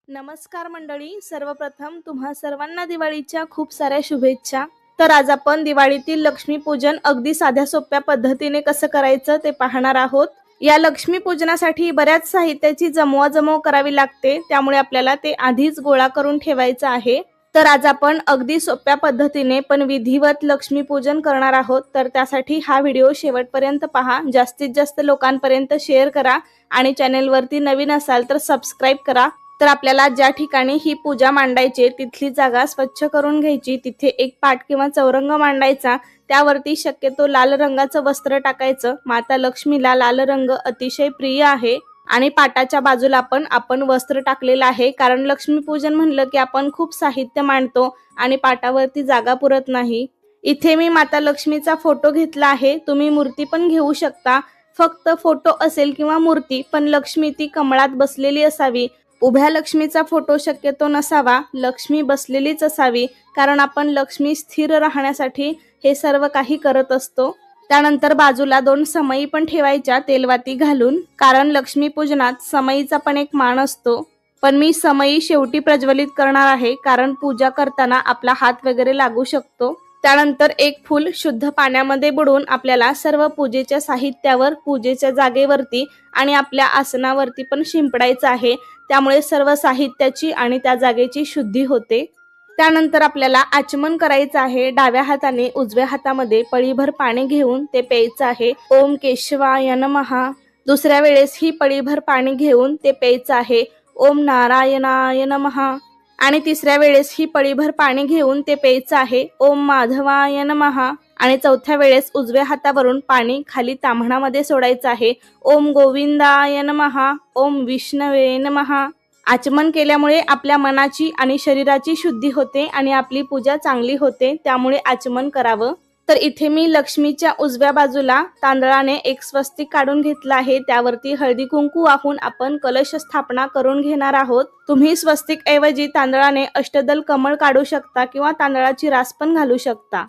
नमस्कार मंडळी, सर्वप्रथम तुम्हा सर्वांना दिवाळीच्या खूप साऱ्या शुभेच्छा. तर आज आपण दिवाळीतील लक्ष्मीपूजन अगदी साध्या सोप्या पद्धतीने कसं करायचं ते पाहणार आहोत. या लक्ष्मीपूजनासाठी बऱ्याच साहित्याची जमवाजमव करावी लागते, त्यामुळे आपल्याला ते आधीच गोळा करून ठेवायचं आहे. तर आज आपण अगदी सोप्या पद्धतीने पण विधिवत लक्ष्मीपूजन करणार आहोत. तर त्यासाठी हा व्हिडिओ शेवटपर्यंत पहा, जास्तीत जास्त लोकांपर्यंत शेअर करा आणि चॅनेलवरती नवीन असाल तर सबस्क्राईब करा. तर आपल्याला ज्या ठिकाणी ही पूजा मांडायची तिथली जागा स्वच्छ करून घ्यायची. तिथे एक पाट किंवा चौरंग मांडायचा. त्यावरती शक्यतो लाल रंगाचं वस्त्र टाकायचं. माता लक्ष्मीला लाल रंग अतिशय प्रिय आहे आणि पाटाच्या बाजूला पण आपण वस्त्र टाकलेलं आहे, कारण लक्ष्मीपूजन म्हणलं की आपण खूप साहित्य मांडतो आणि पाटावरती जागा पुरत नाही. इथे मी माता लक्ष्मीचा फोटो घेतला आहे. तुम्ही मूर्ती पण घेऊ शकता. फक्त फोटो असेल किंवा मूर्ती, पण लक्ष्मी ती कमळात बसलेली असावी. उभ्या लक्ष्मीचा फोटो शक्यतो नसावा, लक्ष्मी बसलेलीच असावी, कारण आपण लक्ष्मी स्थिर राहण्यासाठी हे सर्व काही करत असतो. त्यानंतर बाजूला 2 समई पण ठेवायच्या तेलवाती घालून, कारण लक्ष्मी पूजनात समईचा पण एक मान असतो. पण मी समई शेवटी प्रज्वलित करणार आहे, कारण पूजा करताना आपला हात वगैरे लागू शकतो. त्यानंतर एक फूल शुद्ध पाण्यामध्ये बुडवून आपल्याला सर्व पूजेच्या साहित्यावर, पूजेच्या जागेवरती आणि आपल्या आसनावरती पण शिंपडायचं आहे. त्यामुळे सर्व साहित्याची आणि त्या जागेची शुद्धी होते. त्यानंतर आपल्याला आचमन करायचं आहे. डाव्या हाताने उजव्या हातामध्ये पळीभर पाणी घेऊन ते प्यायचं आहे. ओम केशवाय नमः. दुसऱ्या वेळेस ही पळीभर पाणी घेऊन ते प्यायचं आहे. ओम नारायणाय नमः. आणि तिसऱ्या वेळेस ही पळीभर पाणी घेऊन ते प्यायचं आहे. ओम माधवाय नमः. आणि चौथ्या वेळेस उजव्या हातावरून पाणी खाली ताम्हणामध्ये सोडायचं आहे. ओम गोविंदाय नमः. ओम विष्णवे नमः. आचमन केल्यामुळे आपल्या मनाची आणि शरीराची शुद्धी होते आणि आपली पूजा चांगली होते, त्यामुळे आचमन करावं. तर इथे मी लक्ष्मीच्या उजव्या बाजूला तांदळाने एक स्वस्तिक काढून घेतला आहे. त्यावरती हळदी कुंकू वाहून आपण कलश स्थापना करून घेणार आहोत. तुम्ही स्वस्तिक ऐवजी तांदळाने अष्टदल कमळ काढू शकता किंवा तांदळाची रास पण घालू शकता.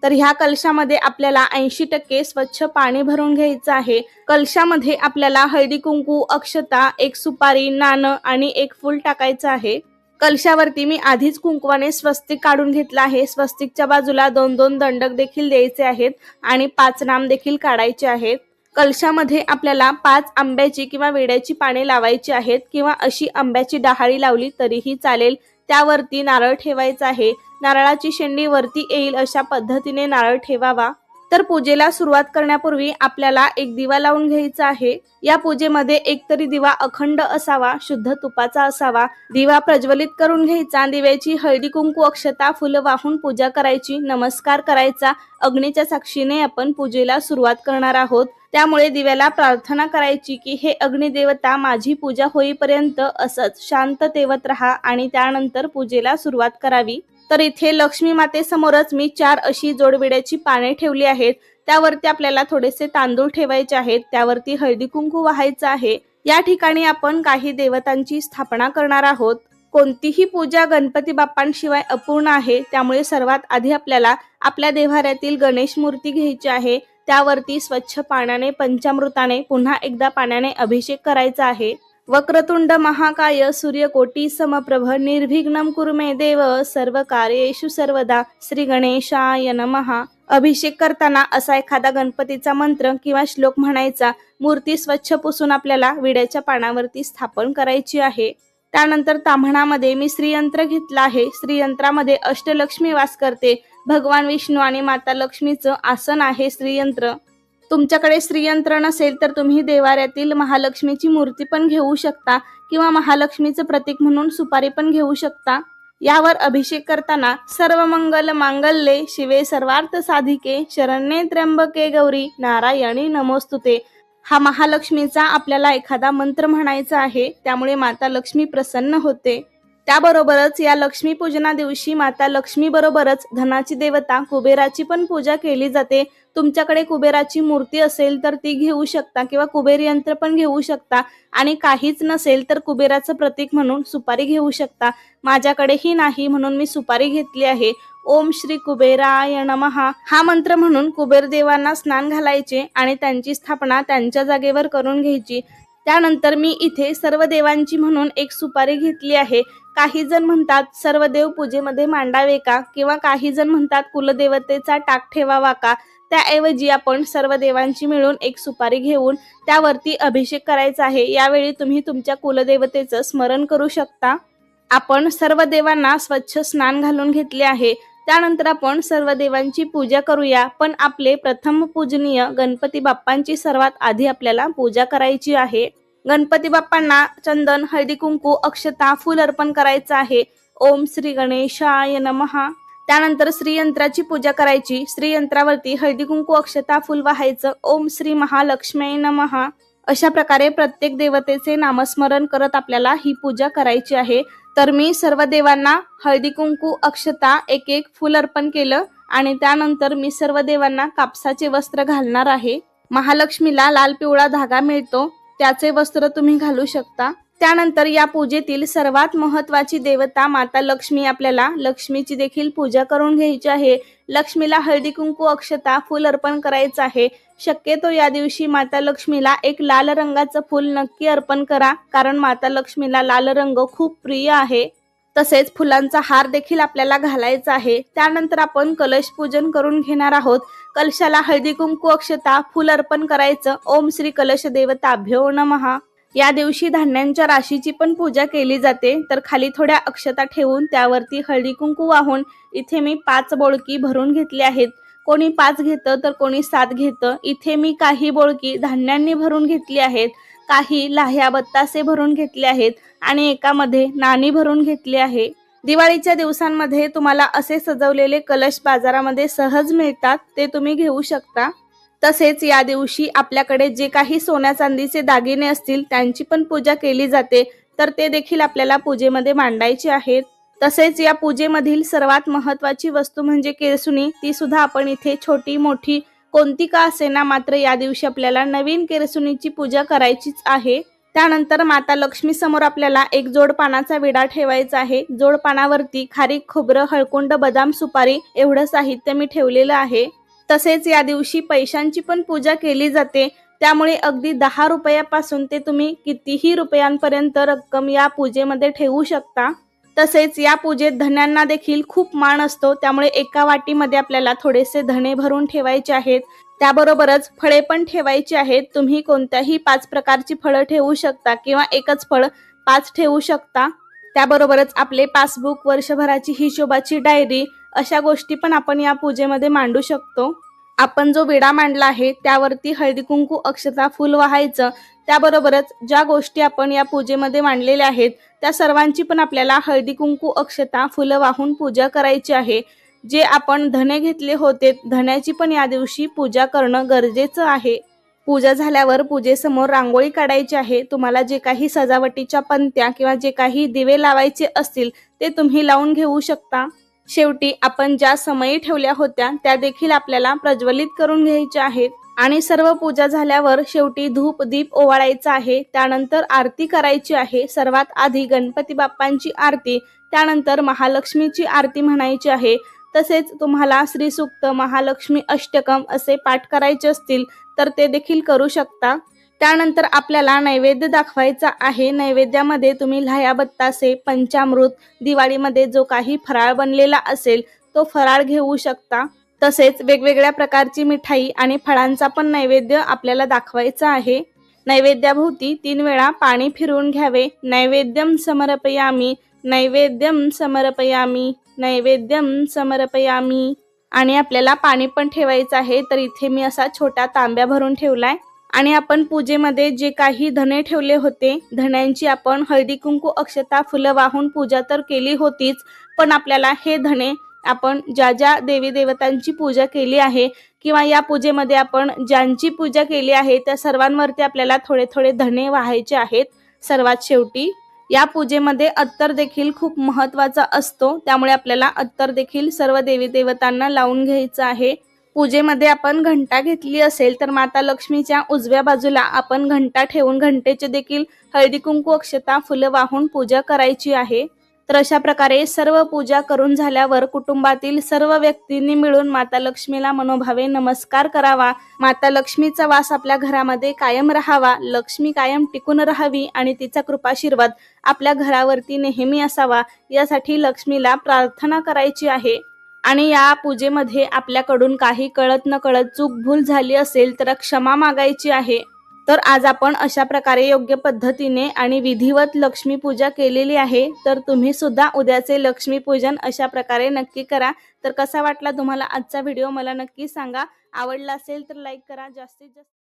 तर ह्या कलशामध्ये आपल्याला 80% स्वच्छ पाणी भरून घ्यायचं आहे. कलशामध्ये आपल्याला हळदी कुंकू, अक्षता, एक सुपारी, नाणं आणि एक फूल टाकायचं आहे. कलशावरती मी आधीच कुंकवाने स्वस्तिक काढून घेतला आहे. स्वस्तिकच्या बाजूला 2-2 दंडक देखील द्यायचे आहेत आणि 5 नाम देखील काढायचे आहेत. कलशामध्ये आपल्याला 5 आंब्याची किंवा विड्याची पाने लावायची आहेत, किंवा अशी आंब्याची डहाळी लावली तरीही चालेल. त्यावरती नारळ ठेवायचा आहे. नारळाची शेंडी वरती येईल अशा पद्धतीने नारळ ठेवावा. तर पूजेला सुरुवात करण्यापूर्वी आपल्याला एक दिवा लावून घ्यायचा आहे. या पूजेमध्ये एकतरी दिवा अखंड असावा, शुद्ध तुपाचा असावा. दिवा प्रज्वलित करून घ्यायचा. दिव्याची हळदी कुंकू, अक्षता, फुलं वाहून पूजा करायची, नमस्कार करायचा. अग्नीच्या साक्षीने आपण पूजेला सुरुवात करणार आहोत, त्यामुळे दिव्याला प्रार्थना करायची की हे अग्निदेवता, माझी पूजा होईपर्यंत असंच शांत तेवत राहा आणि त्यानंतर पूजेला सुरुवात करावी. तर इथे लक्ष्मी मातेसमोरच मी 4 अशी जोडविड्याची पाने ठेवली आहेत. त्यावरती आपल्याला थोडेसे तांदूळ ठेवायचे आहेत. त्यावरती हळदी कुंकू वाहायचं आहे. या ठिकाणी आपण काही देवतांची स्थापना करणार आहोत. कोणतीही पूजा गणपती बाप्पांशिवाय अपूर्ण आहे, त्यामुळे सर्वात आधी आपल्याला आपल्या देव्हाऱ्यातील गणेश मूर्ती घ्यायची आहे. त्यावरती स्वच्छ पाण्याने, पंचामृताने पुन्हा एकदा पाण्याने अभिषेक करायचा आहे. वक्रतुंड महाकाय सूर्यकोटी समप्रभ निर्विघ्नं कुरु मे देव सर्व कार्येषु सर्वदा श्री गणेशाय नमः. अभिषेक करताना असा एखादा गणपतीचा मंत्र किंवा श्लोक म्हणायचा. मूर्ती स्वच्छ पुसून आपल्याला विड्याच्या पानावरती स्थापन करायची आहे. त्यानंतर ताम्हणामध्ये मी श्रीयंत्र घेतला आहे. श्रीयंत्रामध्ये अष्टलक्ष्मी वास करते. भगवान विष्णू आणि माता लक्ष्मीचं आसन आहे श्रीयंत्र. तुमच्याकडे श्रीयंत्र नसेल तर तुम्ही देवाऱ्यातील महालक्ष्मीची मूर्ती पण घेऊ शकता, किंवा महालक्ष्मीचं प्रतीक म्हणून सुपारी पण घेऊ शकता. यावर अभिषेक करताना सर्व मंगल मांगल्ये शिवे सर्वार्थ साधिके शरण्ये त्र्यंबके गौरी नारायणी नमोस्तुते, हा महालक्ष्मीचा आपल्याला एखादा मंत्र म्हणायचा आहे. त्यामुळे माता लक्ष्मी प्रसन्न होते. त्याबरोबरच या लक्ष्मी पूजना दिवशी माता लक्ष्मी बरोबरच धनाची देवता कुबेराची पण पूजा केली जाते. तुमच्याकडे कुबेराची मूर्ती असेल तर ती घेऊ शकता, किंवा कुबेर यंत्र पण घेऊ शकता. आणि काहीच नसेल तर कुबेराचं प्रतीक म्हणून सुपारी घेऊ शकता. माझ्याकडेही नाही म्हणून मी सुपारी घेतली आहे. ओम श्री कुबेराय नमः हा मंत्र म्हणून कुबेर देवांना स्नान घालायचे आणि त्यांची स्थापना त्यांच्या जागेवर करून घ्यायची. त्यानंतर मी इथे सर्व देवांची म्हणून एक सुपारी घेतली आहे. काही जण म्हणतात सर्व देव पूजेमध्ये मांडावे का, किंवा काही जण म्हणतात कुलदेवतेचा टाक ठेवावा का. त्याऐवजी आपण सर्व देवांची मिळून एक सुपारी घेऊन त्यावरती अभिषेक करायचा आहे. यावेळी तुम्ही तुमच्या कुलदेवतेचं स्मरण करू शकता. आपण सर्व देवांना स्वच्छ स्नान घालून घेतले आहे. त्यानंतर आपण सर्व देवांची पूजा करूया. पण आपले प्रथम पूजनीय गणपती बाप्पांची सर्वात आधी आपल्याला पूजा करायची आहे. गणपती बाप्पांना चंदन, हळदी कुंकू, अक्षता, फूल अर्पण करायचं आहे. ओम श्री गणेशाय नमः. त्यानंतर श्रीयंत्राची पूजा करायची. श्रीयंत्रावरती हळदी कुंकू, अक्षता, फूल वाहायचं. ओम श्री महालक्ष्मी नमः. अशा प्रकारे प्रत्येक देवतेचे नामस्मरण करत आपल्याला ही पूजा करायची आहे. तर मी सर्व देवांना हळदी कुंकू, अक्षता, एक एक फूल अर्पण केलं आणि त्यानंतर मी सर्व देवांना कापसाचे वस्त्र घालणार आहे. महालक्ष्मीला लाल पिवळा धागा मिळतो, त्याचे वस्त्र तुम्ही घालू शकता. त्यानंतर या पूजेतील सर्वात महत्वाची देवता माता लक्ष्मी, आपल्याला लक्ष्मीची देखील पूजा करून घ्यायची आहे. लक्ष्मीला हळदी कुंकू, अक्षता, फूल अर्पण करायचं आहे. शक्यतो या दिवशी माता लक्ष्मीला एक लाल रंगाचं फूल नक्की अर्पण करा, कारण माता लक्ष्मीला लाल रंग खूप प्रिय आहे. तसेच फुलांचा हार देखील आपल्याला घालायचा आहे. त्यानंतर आपण कलश पूजन करून घेणार आहोत. कलशाला हळदी कुंकू, अक्षता, फूल अर्पण करायचं. ओम श्री कलश देवताभ्यो नमः. या दिवशी धान्यांच्या राशीची पण पूजा केली जाते. तर खाली थोड्या अक्षता ठेवून त्यावरती हळदी कुंकू वाहून इथे मी 5 बोळकी भरून घेतली आहेत. कोणी 5 घेतं तर कोणी 7 घेतं. इथे मी काही बोळकी धान्यांनी भरून घेतली आहेत, काही लाह्या बत्तासे भरून घेतले आहेत आणि एकामध्ये नाणी भरून घेतली आहे. दिवाळीच्या दिवसांमध्ये तुम्हाला असे सजवलेले कलश बाजारामध्ये सहज मिळतात, ते तुम्ही घेऊ शकता. तसेच या दिवशी आपल्याकडे जे काही सोन्या चांदीचे दागिने असतील त्यांची पण पूजा केली जाते, तर ते देखील आपल्याला पूजेमध्ये मांडायचे आहेत. तसेच या पूजेमधील सर्वात महत्वाची वस्तू म्हणजे केरसुणी. ती सुद्धा आपण इथे छोटी मोठी कोणती का असेना, मात्र या दिवशी आपल्याला नवीन केरसुणीची पूजा करायचीच आहे. त्यानंतर माता लक्ष्मी समोर आपल्याला एक जोड पानाचा विडा ठेवायचा आहे. जोड पानावरती खारीक, खोबरं, हळकुंड, बदाम, सुपारी एवढं साहित्य मी ठेवलेलं आहे. तसेच या दिवशी पैशांची पण पूजा केली जाते, त्यामुळे अगदी 10 रुपयापासून ते तुम्ही कितीही रुपयांपर्यंत रक्कम या पूजेमध्ये ठेवू शकता. तसेच या पूजेत धन्यांना देखील खूप मान असतो, त्यामुळे एका वाटीमध्ये आपल्याला थोडेसे धणे भरून ठेवायचे आहेत. त्याबरोबरच फळे पण ठेवायची आहेत. तुम्ही कोणत्याही 5 प्रकारची फळं ठेवू शकता किंवा एकच फळ 5 ठेवू शकता. त्याबरोबरच आपले पासबुक, वर्षभराची हिशोबाची डायरी अशा गोष्टी पण आपण या पूजेमध्ये मांडू शकतो. आपण जो विडा मांडला आहे त्यावरती हळदी कुंकू, अक्षता, फूल वाहायचं. त्याबरोबरच ज्या गोष्टी आपण या पूजेमध्ये मांडलेल्या आहेत त्या सर्वांची पण आपल्याला हळदी कुंकू, अक्षता, फुलं वाहून पूजा करायची आहे. जे आपण धणे घेतले होते, धण्याची पण या दिवशी पूजा करणं गरजेचं आहे. पूजा झाल्यावर पूजेसमोर रांगोळी काढायची आहे. तुम्हाला जे काही सजावटीच्या पंत्या किंवा जे काही दिवे लावायचे असतील ते तुम्ही लावून घेऊ शकता. शेवटी आपण ज्या समयी ठेवल्या होत्या त्या देखील आपल्याला प्रज्वलित करून घ्यायच्या आहेत. आणि सर्व पूजा झाल्यावर शेवटी धूप दीप ओवाळायचा आहे. त्यानंतर आरती करायची आहे. सर्वात आधी गणपती बाप्पांची आरती, त्यानंतर महालक्ष्मीची आरती म्हणायची आहे. तसेच तुम्हाला श्री सूक्त, महालक्ष्मी अष्टकम असे पाठ करायचे असतील तर ते देखील करू शकता. त्यानंतर आपल्याला नैवेद्य दाखवायचा आहे. नैवेद्यामध्ये तुम्ही लाह्या बत्तासे, पंचामृत, दिवाळीमध्ये जो काही फराळ बनलेला असेल तो फराळ घेऊ शकता. तसेच वेगवेगळ्या प्रकारची मिठाई आणि फळांचा पण नैवेद्य आपल्याला दाखवायचा आहे. नैवेद्याभोवती 3 वेळा पाणी फिरवून घ्यावे. नैवेद्यम समर्पयामी, नैवेद्यम समर्पयामी, नैवेद्यम समर्पयामी. आणि आपल्याला पाणी पण ठेवायचं आहे. तर इथे मी असा छोटा तांब्या भरून ठेवलाय. आणि आपण पूजेमध्ये जे काही धणे ठेवले होते, धण्यांची आपण हळदी कुंकू, अक्षता, फुलं वाहून पूजा तर केली होतीच, पण आपल्याला हे धणे आपण ज्या ज्या देवी देवतांची पूजा केली आहे किंवा या पूजेमध्ये आपण ज्यांची पूजा केली आहे त्या सर्वांवरती आपल्याला थोडे थोडे धणे वाहायचे आहेत. सर्वात शेवटी या पूजेमध्ये अत्तर देखील खूप महत्त्वाचा असतो, त्यामुळे आपल्याला अत्तर देखील सर्व देवी देवतांना लावून घ्यायचं आहे. पूजेमध्ये आपण घंटा घेतली असेल तर माता लक्ष्मीच्या उजव्या बाजूला आपण घंटा ठेवून घंटेचे देखील हळदी कुंकू, अक्षता, फुलं वाहून पूजा करायची आहे. तर अशा प्रकारे सर्व पूजा करून झाल्यावर कुटुंबातील सर्व व्यक्तींनी मिळून माता लक्ष्मीला मनोभावे नमस्कार करावा. माता लक्ष्मीचा वास आपल्या घरामध्ये कायम राहावा, लक्ष्मी कायम टिकून राहावी आणि तिचा कृपाशीर्वाद आपल्या घरावरती नेहमी असावा, यासाठी लक्ष्मीला प्रार्थना करायची आहे. आणि या पूजेमध्ये आपल्याकडून काही कळत नकळत चूक भूल झाली असेल तर क्षमा मागायची आहे. तर आज आपण अशा प्रकारे योग्य पद्धतीने आणि विधिवत लक्ष्मी पूजा केलेली आहे. तर तुम्ही सुद्धा उद्याचे लक्ष्मी पूजन अशा प्रकारे नक्की करा. तर कसा वाटला तुम्हाला आजचा व्हिडिओ मला नक्की सांगा. आवडला असेल तर लाईक करा. जास्तीत जास्त